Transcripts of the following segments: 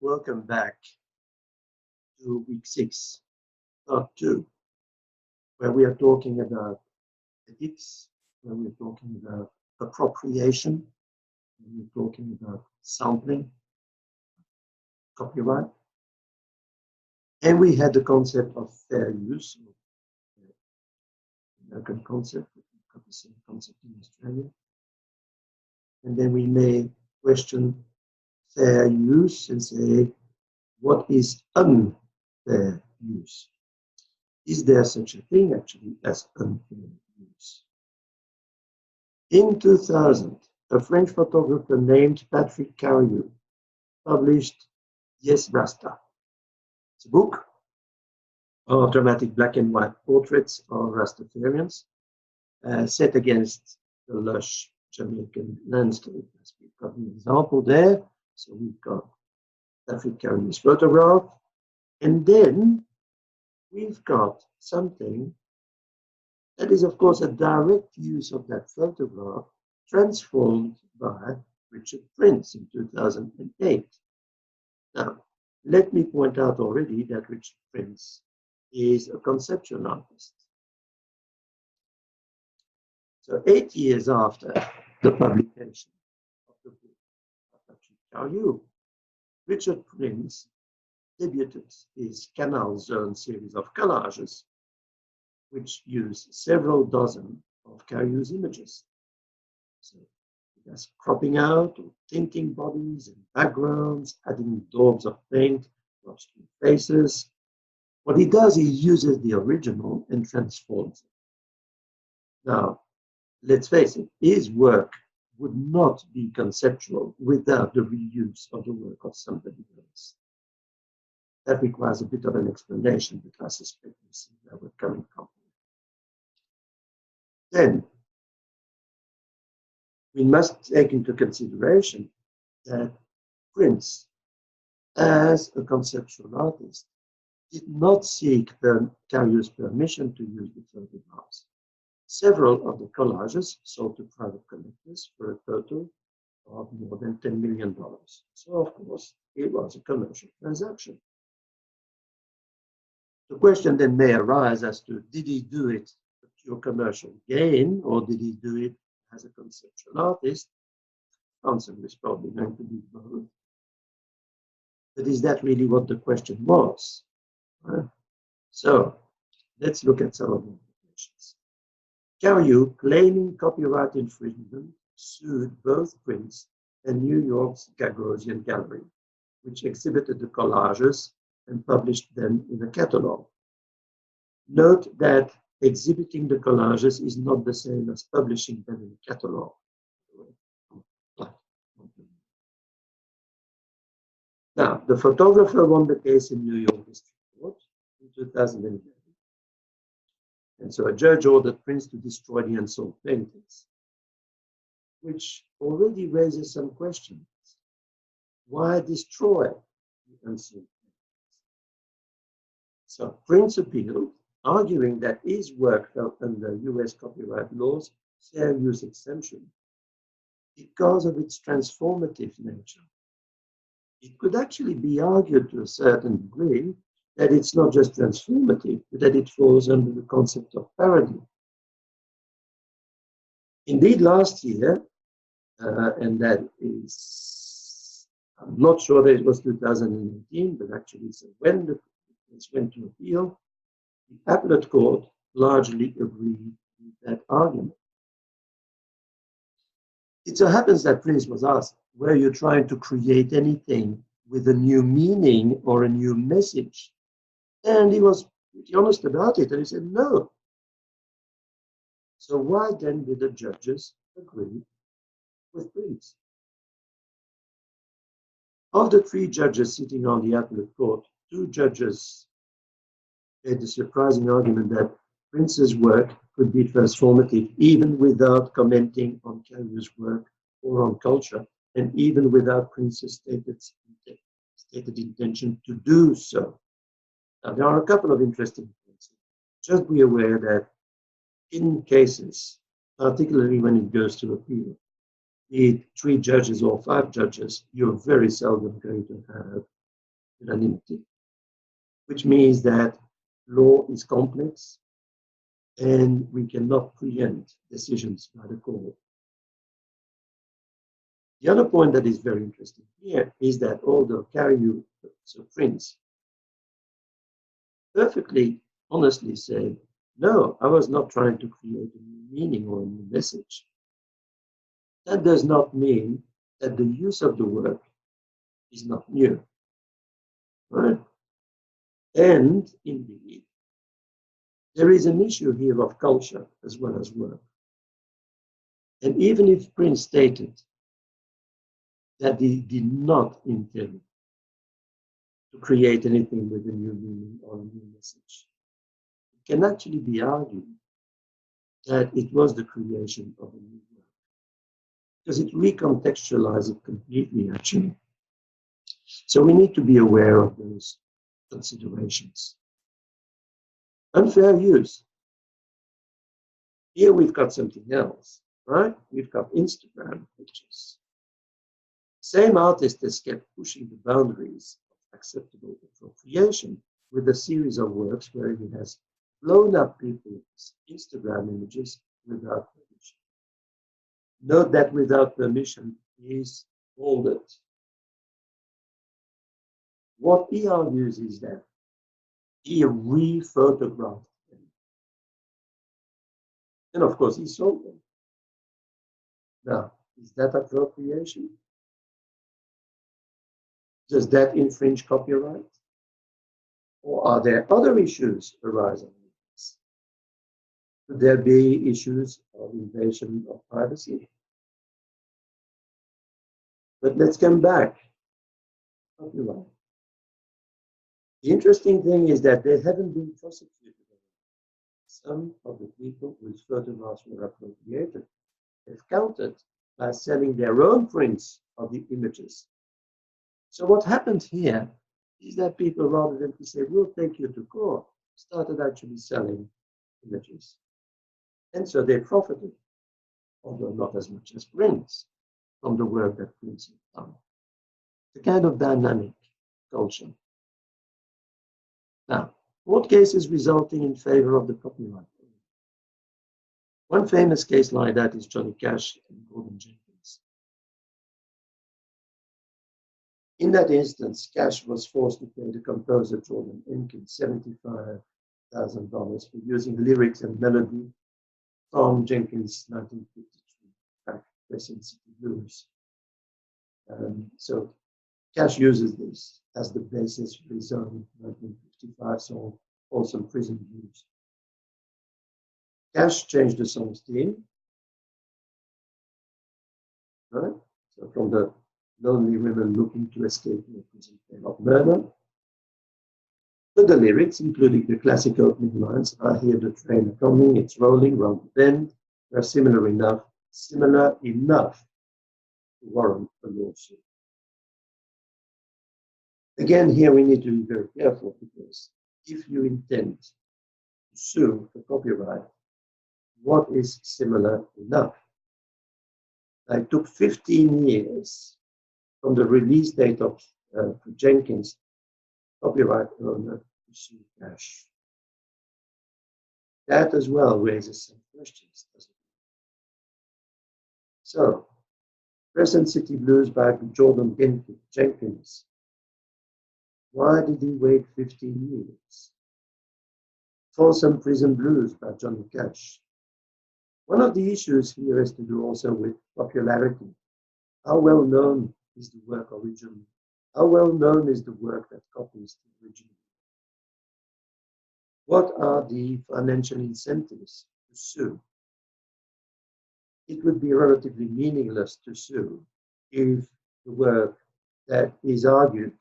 welcome back to week 6, part 2, where we are talking about ethics, where we're talking about appropriation, where we're talking about sampling, copyright, and we had the concept of fair use, American concept, we've got the same concept in Australia, and then we may question fair use and say, what is unfair use? Is there such a thing actually as unfair use? In 2000, a French photographer named Patrick Cariou published Yes Rasta. It's a book of dramatic black and white portraits of Rastafarians set against the lush Jamaican landscape. We've got an example there. So we've got Patrick Cariou's photograph, and then we've got something that is, of course, a direct use of that photograph transformed by Richard Prince in 2008. Now, let me point out already that Richard Prince is a conceptual artist. So 8 years after the publication of the book by Patrick Cariou, Richard Prince debuted his Canal Zone series of collages, which use several dozen of Cariou's images. So he does cropping out or tinting bodies and backgrounds, adding daubs of paint, washed faces. What he does, he uses the original and transforms it. Now, let's face it, his work would not be conceptual without the reuse of the work of somebody else. That requires a bit of an explanation, but I suspect you see where we're coming from. Then, we must take into consideration that Prince, as a conceptual artist, did not seek Cariou's permission to use the photographs. Several of the collages sold to private collectors for a total of more than $10 million. So, of course, it was a commercial transaction. The question then may arise as to, did he do it for pure commercial gain, or did he do it as a conceptual artist? The answer is probably going to be both. But is that really what the question was? So, let's look at some of the implications. Cariou, claiming copyright infringement, sued both Prince and New York's Gagosian Gallery, which exhibited the collages and published them in a catalog. Note that exhibiting the collages is not the same as publishing them in a catalog. Now, the photographer won the case in New York District Court in 2011. And so a judge ordered Prince to destroy the unsold paintings, which already raises some questions. Why destroy the unsold paintings? So Prince appealed, arguing that his work fell under US copyright law's fair use exemption because of its transformative nature. It could actually be argued to a certain degree that it's not just transformative, but that it falls under the concept of parody. Indeed, last year, and that is, I'm not sure that it was 2018, but actually, so when the case went to appeal, the appellate court largely agreed with that argument. It so happens that Prince was asked, were you trying to create anything with a new meaning or a new message? And he was pretty honest about it, and he said no. So why then did the judges agree with Prince? Of the 3 judges sitting on the appellate court, 2 judges made the surprising argument that Prince's work could be transformative even without commenting on Cariou's work or on culture, and even without Prince's stated intention to do so. Now, there are a couple of interesting things. Just be aware that in cases, particularly when it goes to appeal, be it 3 judges or 5 judges, you're very seldom going to have unanimity, which means that law is complex and we cannot preempt decisions by the court. The other point that is very interesting here is that although Cariou, so Prince, perfectly honestly said, no, I was not trying to create a new meaning or a new message. That does not mean that the use of the work is not new. Right? And indeed, there is an issue here of culture as well as work. And even if Prince stated that he did not intend to create anything with a new meaning or a new message, it can actually be argued that it was the creation of a new work, because it recontextualizes it completely, actually. So we need to be aware of those considerations. Unfair use. Here we've got something else, right? We've got Instagram pictures. Same artist has kept pushing the boundaries of acceptable appropriation with a series of works where he has blown up people's Instagram images without permission. Note that without permission is bolded. What he argues is that he re-photographed them. And of course, he sold them. Now, is that appropriation? Does that infringe copyright? Or are there other issues arising with this? Could there be issues of invasion of privacy? But let's come back. Copyright. The interesting thing is that they haven't been prosecuted. Some of the people whose photographs were appropriated have countered by selling their own prints of the images. So what happened here is that people, rather than to say, we'll take you to court, started actually selling images. And so they profited, although not as much as Prince, from the work that Prince had done. The kind of dynamic culture. Now, court cases resulting in favor of the copyright. One famous case like that is Johnny Cash and Gordon Jenkins. In that instance, Cash was forced to pay the composer Jordan Enkin $75,000 for using lyrics and melody from Jenkins' 1953 track, Crescent City Blues. So Cash uses this as the basis for his own 1955 song, Folsom Prison Blues. Cash changed the song's theme, right? So from the lonely women looking to escape from a prison of murder, to the lyrics, including the classic opening lines, I hear the train coming, it's rolling round the bend, they're similar enough to warrant a lawsuit. Again, here we need to be very careful, because if you intend to sue for copyright, what is similar enough? It took 15 years from the release date of Jenkins' copyright owner to sue Cash. That as well raises some questions, doesn't it? So, Crescent City Blues by Jordan Jenkins. Why did he wait 15 years? Folsom Prison Blues by Johnny Cash. One of the issues here has to do also with popularity. How well known is the work originally? How well known is the work that copies the original? What are the financial incentives to sue? It would be relatively meaningless to sue if the work that is argued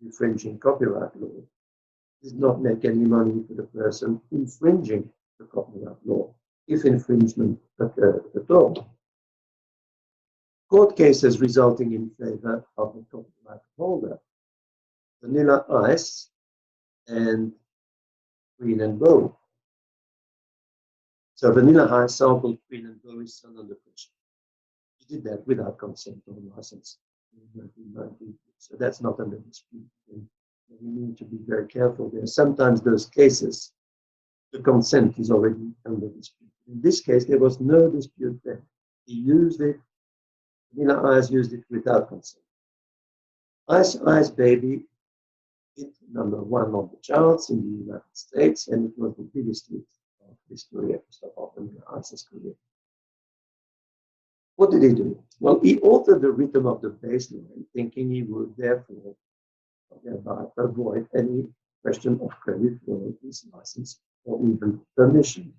infringing copyright law does not make any money for the person infringing the copyright law, if infringement occurred at all. Court cases resulting in favor of the copyright holder: Vanilla Ice and Green and Bow. So Vanilla Ice sampled Green and Bow's Sun Under Pressure. He did that without consent or license in 1993. So that's not under dispute. And we need to be very careful there. Sometimes those cases, the consent is already under dispute. In this case, there was no dispute there. He used it, Vanilla Ice used it without consent. Ice Ice Baby hit #1 on the charts in the United States, and it was the biggest hit of his career, of Vanilla Ice's career. What did he do? Well, he altered the rhythm of the bass line, thinking he would therefore avoid any question of credit, royalties, license, or even permission.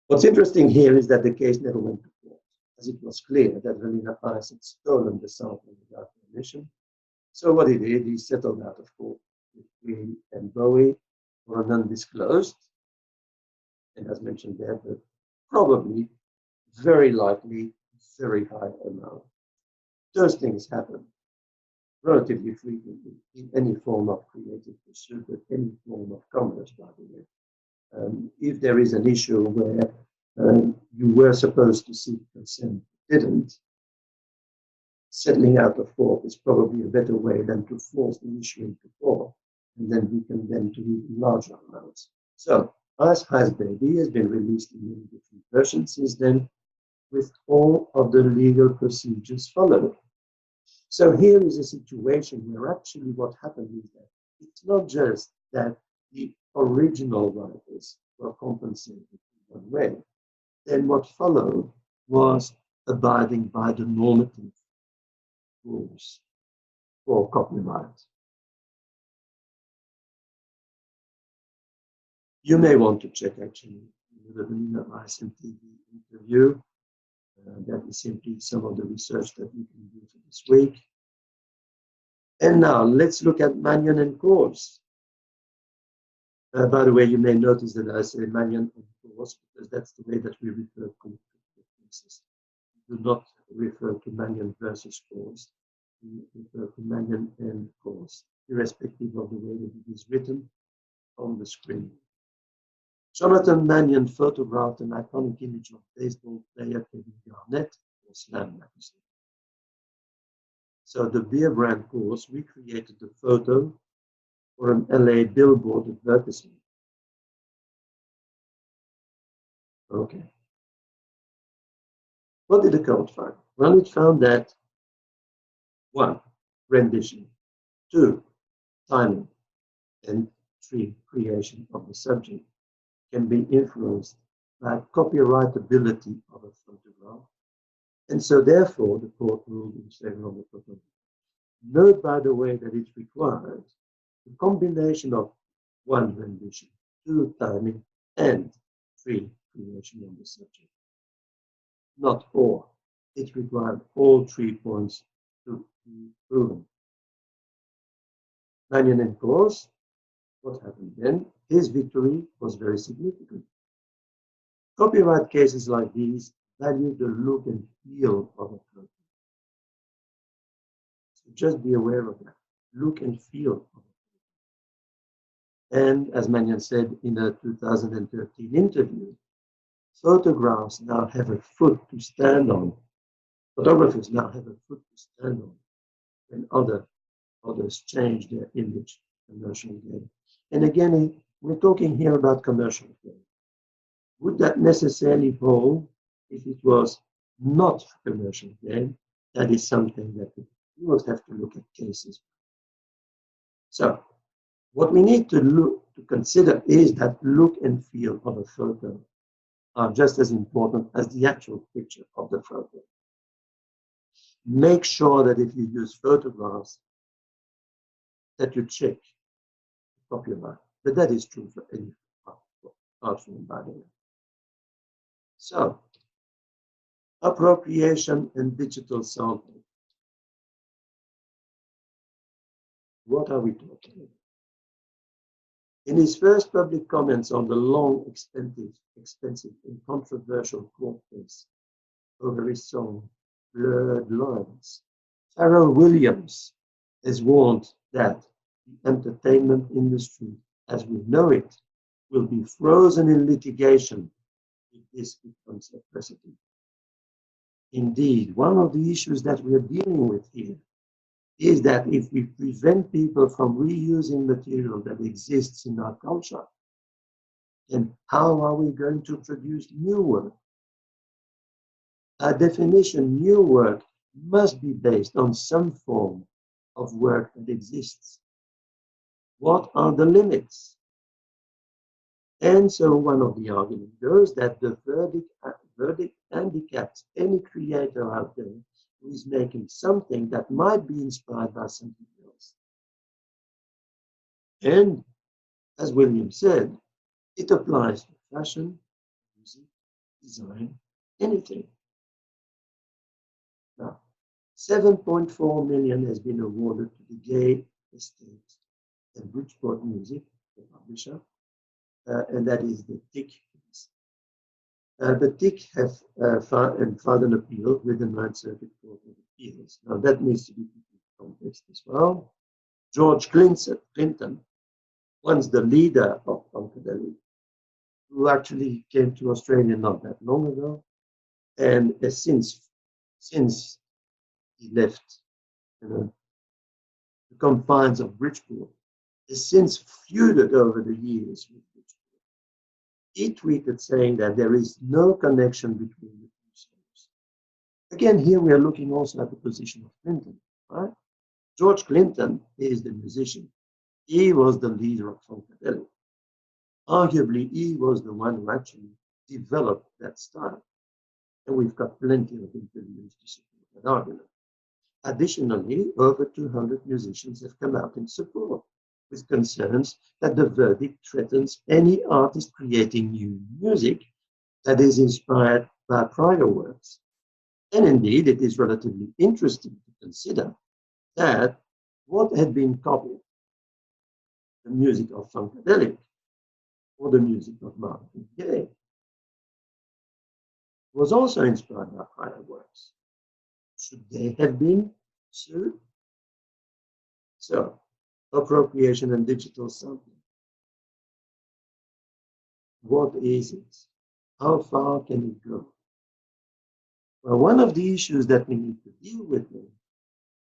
What's interesting here is that the case never went to court, as it was clear that Vanilla Ice had stolen the sample without permission. So what he did, he settled out of court with Queen and Bowie for an undisclosed, and as mentioned there, but probably, very likely, very high amount. Those things happen relatively frequently in any form of creative pursuit, but any form of commerce, by the way. If there is an issue where you were supposed to seek consent, didn't, settling out of court is probably a better way than to force the issue into court, and then we can then to even larger amounts. So, Ice Ice Baby has been released in many different versions since then, with all of the legal procedures followed. So here is a situation where actually what happened is that it's not just that the original writers were compensated in one way, then what followed was abiding by the normative rules for copyright. You may want to check actually the Vanilla Ice and TV interview. That is simply some of the research that we can do for this week. And now let's look at Mannion and Coarse. By the way, you may notice that I say Mannion and Coarse because that's the way that we refer to cases. We do not refer to Mannion versus Coarse. We refer to Mannion and Coarse, irrespective of the way that it is written on the screen. Jonathan Mannion photographed an iconic image of baseball player Kevin Garnett for Slam magazine. So the beer brand Coors recreated the photo for an LA billboard advertisement. Okay. What did the code find? Well, it found that 1, rendition, 2, timing, and 3, creation of the subject can be influenced by copyrightability of a photograph, and so therefore the court ruled in favor of the photograph. Note, by the way, that it requires a combination of 1, rendition, 2, timing, and 3, creation of the subject. Not 4. It required all 3 points to be proven. Mannion and Coarse, what happened then? His victory was very significant. Copyright cases like these value the look and feel of a photo. So just be aware of that. Look and feel of it. And as Mannion said in a 2013 interview, photographs now have a foot to stand on. Photographers now have a foot to stand on when others change their image commercial gain. And again, we're talking here about commercial gain. Would that necessarily hold if it was not commercial gain? That is something that we would have to look at cases. So, what we need to consider is that look and feel of a photo are just as important as the actual picture of the photo. Make sure that if you use photographs, that you check copyright. But that is true for any art form, by the way. So, appropriation and digital sampling. What are we talking about? In his first public comments on the long, expensive and controversial court case over his song Blurred Lines, Pharrell Williams has warned that the entertainment industry, as we know it, will be frozen in litigation if this becomes a precedent. Indeed, one of the issues that we are dealing with here is that if we prevent people from reusing material that exists in our culture, then how are we going to produce new work? By definition, new work must be based on some form of work that exists. What are the limits? And so one of the arguments goes that the verdict handicaps any creator out there who is making something that might be inspired by something else. And as William said, it applies to fashion, music, design, anything. Now, 7.4 million has been awarded to the Gay Estate and Bridgeport Music, the publisher, and that is the TIC case. The TIC have filed an appeal with the Ninth Circuit Court of Appeals. Now, that needs to be put in context as well. George Clinton, once the leader of Funkadelic, who actually came to Australia not that long ago, and since he left the confines of Bridgeport, has since feuded over the years with Bridgeport. He tweeted saying that there is no connection between the two songs. Again, here we are looking also at the position of Clinton, right? George Clinton is the musician. He was the leader of Funkadelic. Arguably, he was the one who actually developed that style. And we've got plenty of interviews to support that argument. Additionally, over 200 musicians have come out in support, with concerns that the verdict threatens any artist creating new music that is inspired by prior works. And indeed, it is relatively interesting to consider that what had been copied, the music of Funkadelic or the music of Marvin Gaye, was also inspired by prior works. Should they have been sued? So, appropriation and digital sampling. What is it? How far can it go? Well, one of the issues that we need to deal with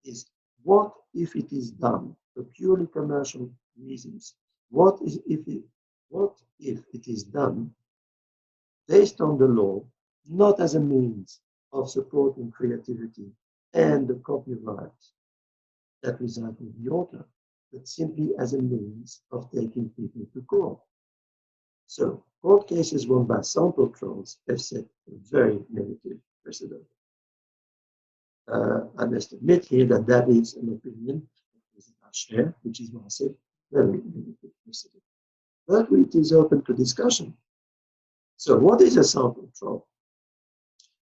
is what if it is done for purely commercial reasons? What if it is done based on the law, not as a means of supporting creativity and the copyright that reside with the author, but simply as a means of taking people to court? So, court cases won by sample trolls have set a very negative precedent. I must admit here that that is an opinion that I share, which is why I said very negative precedent. But it is open to discussion. So, what is a sample troll?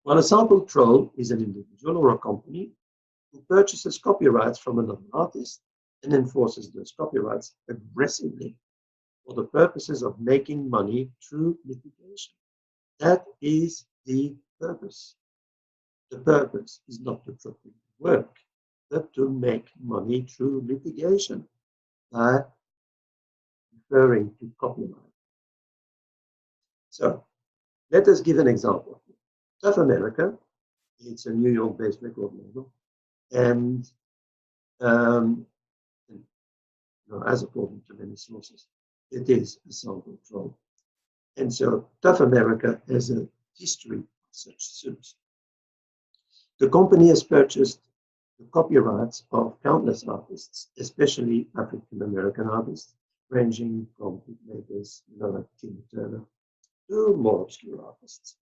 Well, a sample troll is an individual or a company who purchases copyrights from another artist and enforces those copyrights aggressively for the purposes of making money through litigation. That is the purpose. The purpose is not to protect work, but to make money through litigation by referring to copyright. So, let us give an example. Tough America, it's a New York-based record label, and as according to many sources, it is a sample troll. And so Tough America has a history of such suits. The company has purchased the copyrights of countless artists, especially African American artists, ranging from hitmakers like Tina Turner to more obscure artists,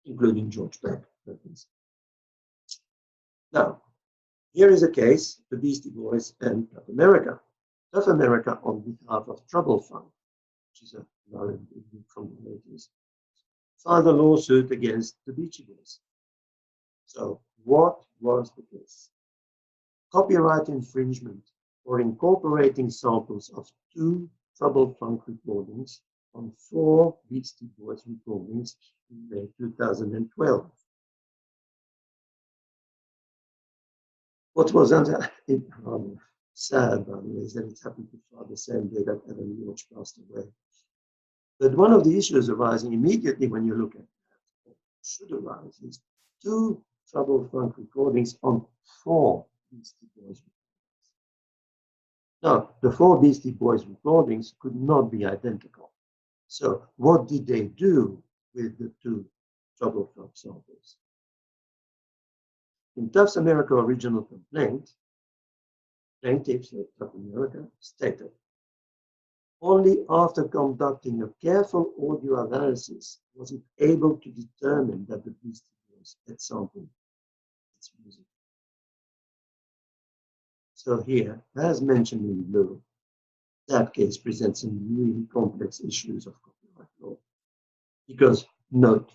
including George Beck, for instance. Now, here is a case, the Beastie Boys and Tough America. Tough America, on behalf of Trouble Funk, which is a R&B group from the 80s, filed a lawsuit against the Beastie Boys. So, what was the case? Copyright infringement for incorporating samples of 2 Trouble Funk recordings on 4 Beastie Boys recordings in May 2012. What was sad, by the way, is that it happened to fall the same day that Evan George passed away. But one of the issues arising immediately when you look at that, or should arise, is 2 Trouble Funk recordings on 4 Beastie Boys recordings. Now, the 4 Beastie Boys recordings could not be identical. So what did they do with the 2 Trouble Funk samples? In Tough's America original complaint, plaintiffs at Tough America stated, only after conducting a careful audio analysis was it able to determine that the Beastie Boys had sampled its music. So here, as mentioned in blue, that case presents some really complex issues of copyright law. Because, note,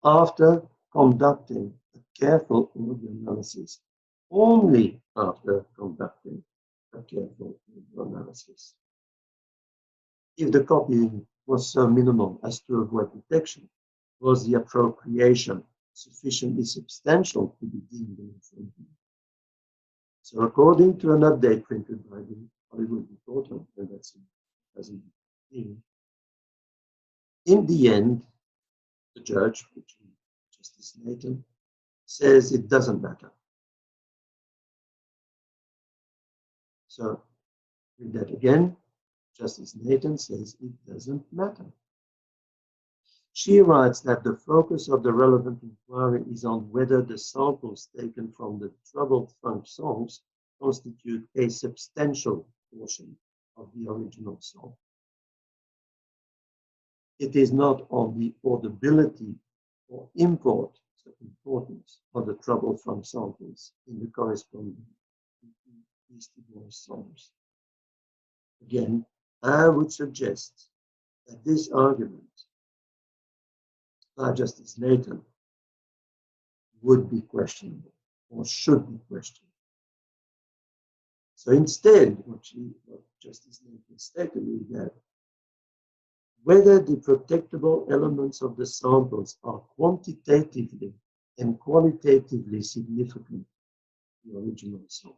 after conducting a careful audio analysis, only after conducting a careful audio analysis. If the copying was so minimal as to avoid detection, was the appropriation sufficiently substantial to be deemed an infringement? So according to an update printed by the Hollywood Reporter, and that's in 2015, in the end, the judge, which is Justice Nathan, says it doesn't matter. So, read that again. Justice Nathan says it doesn't matter. She writes that the focus of the relevant inquiry is on whether the samples taken from the troubled funk songs constitute a substantial portion of the original song. It is not on the audibility or import of importance of the troubled funk samples in the corresponding Beastie Boys songs. Again, I would suggest that this argument by Justice Nathan would be questionable or should be questioned. So instead, what Justice Nathan stated is that whether the protectable elements of the samples are quantitatively and qualitatively significant to the original song.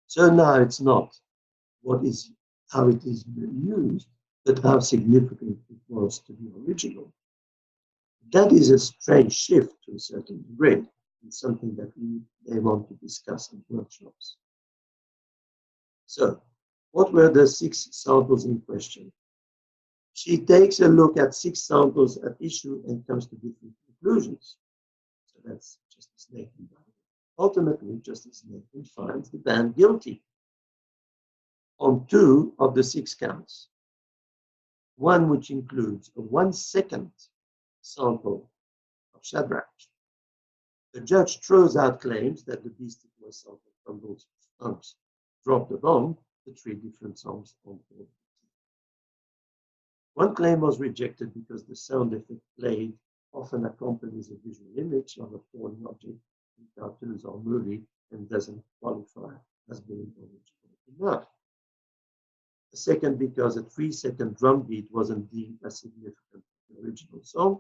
So now it's not how it is used, but how significant it was to the original. That is a strange shift to a certain degree, and something that we may want to discuss in workshops. So, what were the 6 samples in question? She takes a look at 6 samples at issue and comes to different conclusions. So that's Justice Nathan. Ultimately, Justice Nathan finds the band guilty on 2 of the 6 counts. One which includes a 1-second sample of Shadrach. The judge throws out claims that the Beastie Boys sample from those songs dropped the bomb, the 3 different songs on board. One claim was rejected because the sound effect played often accompanies a visual image of a falling object in cartoons or movie and doesn't qualify as being original enough. A second, because a 3-second drum beat wasn't deemed as significant to the original song.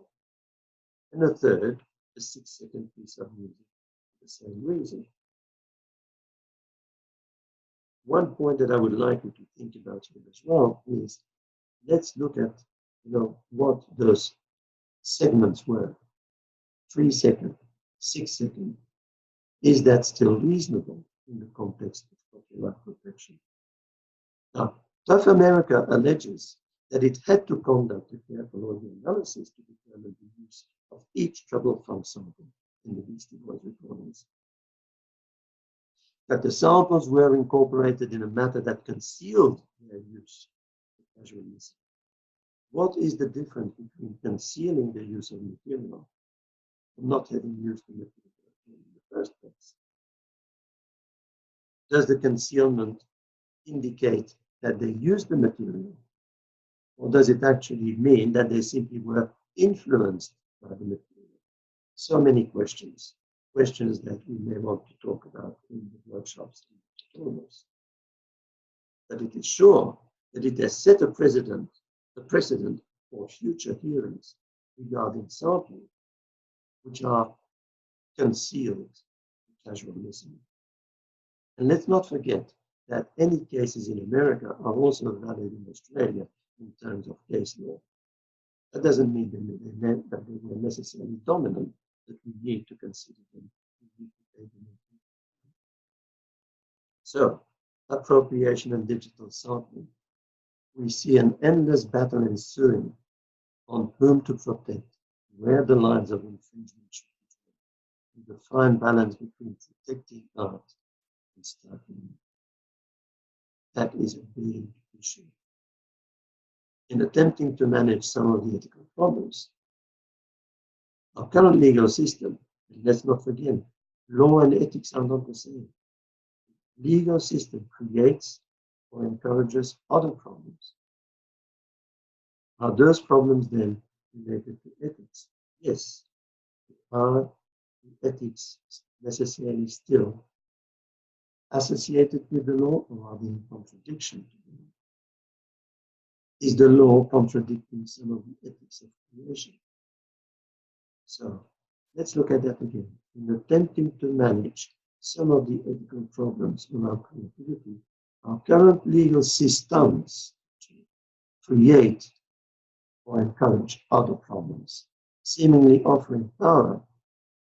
And a third, a 6-second piece of music for the same reason. One point that I would like you to think about here as well is, let's look at what those segments were. 3-second, 6-second. Is that still reasonable in the context of copyright protection? Now, Tough America alleges that it had to conduct a careful audio analysis to determine the use of each troubled funk sample in the Beastie Boys recordings. That the samples were incorporated in a manner that concealed their use of casual listening. What is the difference between concealing the use of material and not having used the material in the first place? Does the concealment indicate that they used the material, or does it actually mean that they simply were influenced by the material? So many questions that we may want to talk about in the workshops and tutorials. But it is sure that it has set a precedent for future hearings regarding sampling, which are concealed casual listening. And let's not forget that any cases in America are also valid in Australia in terms of case law. That doesn't mean that they were necessarily dominant, but we need to consider them. We need to take them So, appropriation and digital sampling. We see an endless battle ensuing on whom to protect, where the lines of infringement should be drawn, the fine balance between protecting art and stifling it. That is a big issue. In attempting to manage some of the ethical problems, our current legal system, and let's not forget, law and ethics are not the same. Legal system creates or encourages other problems. Are those problems then related to ethics? Yes. Are ethics necessarily still associated with the law, or are they in contradiction to the law? Is the law contradicting some of the ethics of creation? So let's look at that again. In attempting to manage some of the ethical problems around creativity, our current legal systems create or encourage other problems, seemingly offering power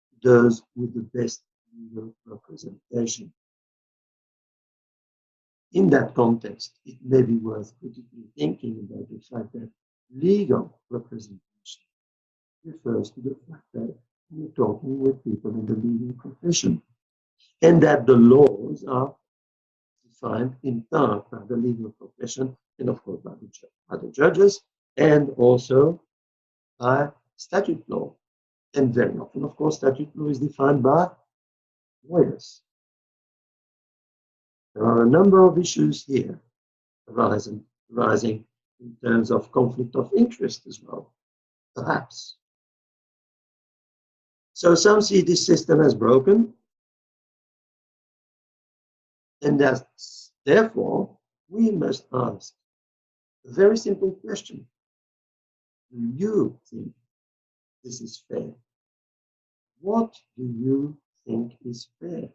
to those with the best legal representation. In that context, it may be worth critically thinking about the fact that legal representation refers to the fact that we're talking with people in the legal profession, and that the laws are defined in part by the legal profession, and of course by the judges, and also by statute law. And very often, of course, statute law is defined by lawyers. There are a number of issues here arising in terms of conflict of interest as well, perhaps. So some see this system as broken, and therefore we must ask a very simple question. Do you think this is fair? What do you think is fair?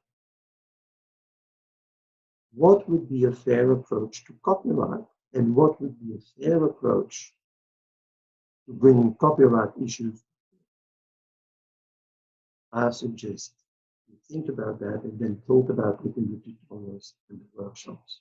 What would be a fair approach to copyright, and what would be a fair approach to bringing copyright issues? I suggest you think about that and then talk about it in the tutorials and the workshops.